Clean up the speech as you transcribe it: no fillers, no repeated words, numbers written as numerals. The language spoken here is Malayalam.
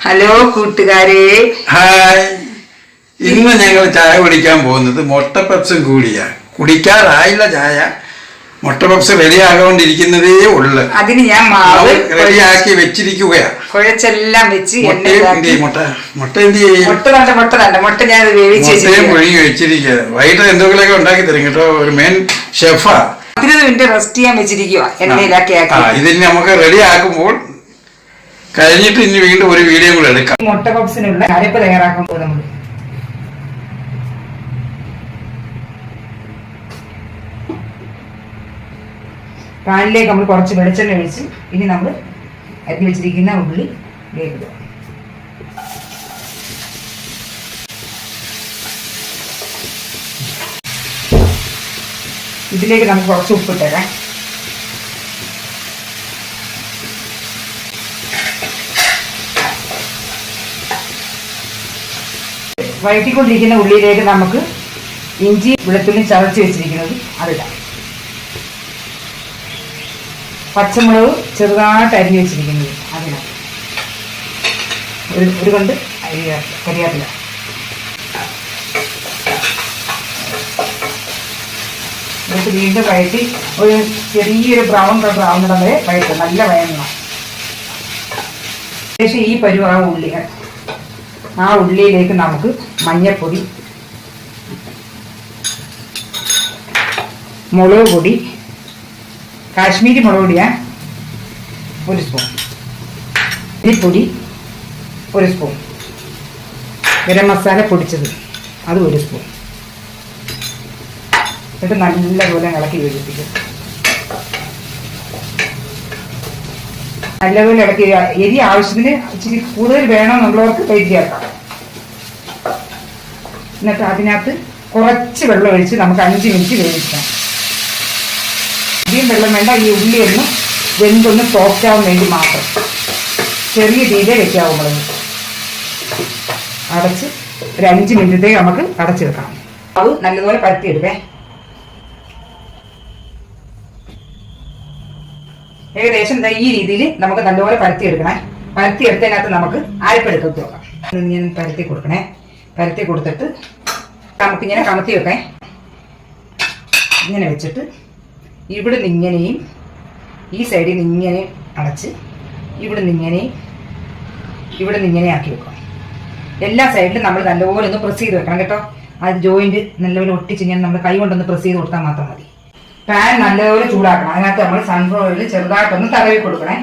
ഹലോ കൂട്ടുകാരെ, ഹായ്. ഇന്ന് ഞങ്ങൾ ചായ കുടിക്കാൻ പോകുന്നത് മുട്ട പപ്സും കൂടിയാ. കുടിക്കാറായില്ല ചായ. മുട്ട പപ്സ് റെഡി ആകൊണ്ടിരിക്കുന്നതേ ഉള്ളു. അതിന് ഞാൻ മാവ് റെഡിയാക്കി വെച്ചിരിക്കുകയാ. കുഴച്ചെല്ലാം വെച്ച് മുട്ട ഞാൻ പുഴുങ്ങി വെച്ചിരിക്കുക. വൈകിട്ട് എന്തെങ്കിലുമൊക്കെ ഉണ്ടാക്കി തരും കേട്ടോ. ഒരു മെയിൻ ഷെഫാ. 15 മിനിറ്റ് റെസ്റ്റ് ചെയ്യാൻ വെച്ചിരിക്കുക എണ്ണയിലാക്കി. ഇതിന് നമുക്ക് റെഡി ആക്കുമ്പോൾ കഴിഞ്ഞിട്ട് ഇനി വീണ്ടും ഒരു വീഡിയോ കൂടെ എടുക്കാം. മുട്ട പപ്സിനുള്ള അരപ്പ് തയ്യാറാക്കാൻ പോകും. നമ്മൾ പാനിലേക്ക് നമ്മൾ കുറച്ച് വെളിച്ചെണ്ണ ഒഴിച്ച് ഇനി നമ്മൾ അരിഞ്ഞു വെച്ചിരിക്കുന്ന ഉള്ളി വേവിക്കുക. ഇതിലേക്ക് നമുക്ക് കുറച്ച് ഉപ്പിട്ടേക്കാം. വഴറ്റിക്കൊണ്ടിരിക്കുന്ന ഉള്ളിയിലേക്ക് നമുക്ക് ഇഞ്ചി വെളുത്തുള്ളി ചതച്ച് വെച്ചിരിക്കുന്നത് അതിടാം. പച്ചമുളക് ചെറുതായിട്ട് അരിഞ്ഞ് വെച്ചിരിക്കുന്നത് അതിനാണ്. ഒരു കൊണ്ട് കരിയാപ്പില. എന്നിട്ട് വീണ്ടും വഴറ്റി ഒരു ചെറിയൊരു ബ്രൗൺ കളർ ആവുന്നിടം വരെ വഴറ്റുക. നല്ല വഴങ്ങണം. ശേഷം ഈ ആ ഉള്ളിയിലേക്ക് നമുക്ക് മഞ്ഞൾപ്പൊടി, മുളക് പൊടി, കാശ്മീരി മുളക് പൊടിയാ 1 സ്പൂൺ, പൊടി 1 സ്പൂൺ, ഗരം മസാല പൊടിച്ചത് അത് 1 സ്പൂൺ. എന്നിട്ട് നല്ലപോലെ ഇളക്കി യോജിപ്പിക്കും. നല്ലപോലെ ഇളക്കി. എരി ആവശ്യത്തിന് ഇച്ചിരി കൂടുതൽ വേണമെന്നുള്ളവർക്ക് വൈദ്യാക്കാം. എന്നിട്ട് അതിനകത്ത് കുറച്ച് വെള്ളം ഒഴിച്ച് നമുക്ക് 5 മിനിറ്റ് വേവിക്കാം. അധികം വെള്ളം വേണ്ട. ഈ ഉള്ളി ഒന്ന് വെന്തൊന്ന് സോഫ്റ്റ് ആവാൻ വേണ്ടി മാത്രം ചെറിയ തീരെ വെക്കാവുന്നത്. അടച്ച് ഒരു 5 മിനിറ്റത്തേക്ക് നമുക്ക് അടച്ചെടുക്കാം. അത് നല്ലതുപോലെ പരത്തിയെടുക്കേ. ഏകദേശം ഈ രീതിയിൽ നമുക്ക് നല്ലപോലെ പരത്തിയെടുക്കണേ. പരത്തിയെടുത്തതിനകത്ത് നമുക്ക് അരപ്പെടുക്കത്ത് നോക്കാം. ഞാൻ പരത്തി കൊടുക്കണേ. പരത്തി കൊടുത്തിട്ട് നമുക്കിങ്ങനെ കമത്തി വെക്കേ. ഇങ്ങനെ വെച്ചിട്ട് ഇവിടുന്ന് ഇങ്ങനെയും ഈ സൈഡിൽ നിന്ന് ഇങ്ങനെ അടച്ച് ഇവിടുന്ന് ഇങ്ങനെ ആക്കി വെക്കാം. എല്ലാ സൈഡിലും നമ്മൾ നല്ലപോലെ ഒന്ന് പ്രസ് ചെയ്ത് വെക്കണം കേട്ടോ. അത് ജോയിന്റ് നല്ലപോലെ ഒട്ടിച്ച് ഇങ്ങനെ നമ്മൾ കൈ കൊണ്ടൊന്ന് പ്രസ് ചെയ്ത് കൊടുത്താൽ മാത്രം മതി. പാൻ നല്ലപോലെ ചൂടാക്കണം. അതിനകത്ത് നമ്മൾ സൺഫ്ലവർ ഓയിൽ ചെറുതായിട്ടൊന്ന് തടവി കൊടുക്കണേ.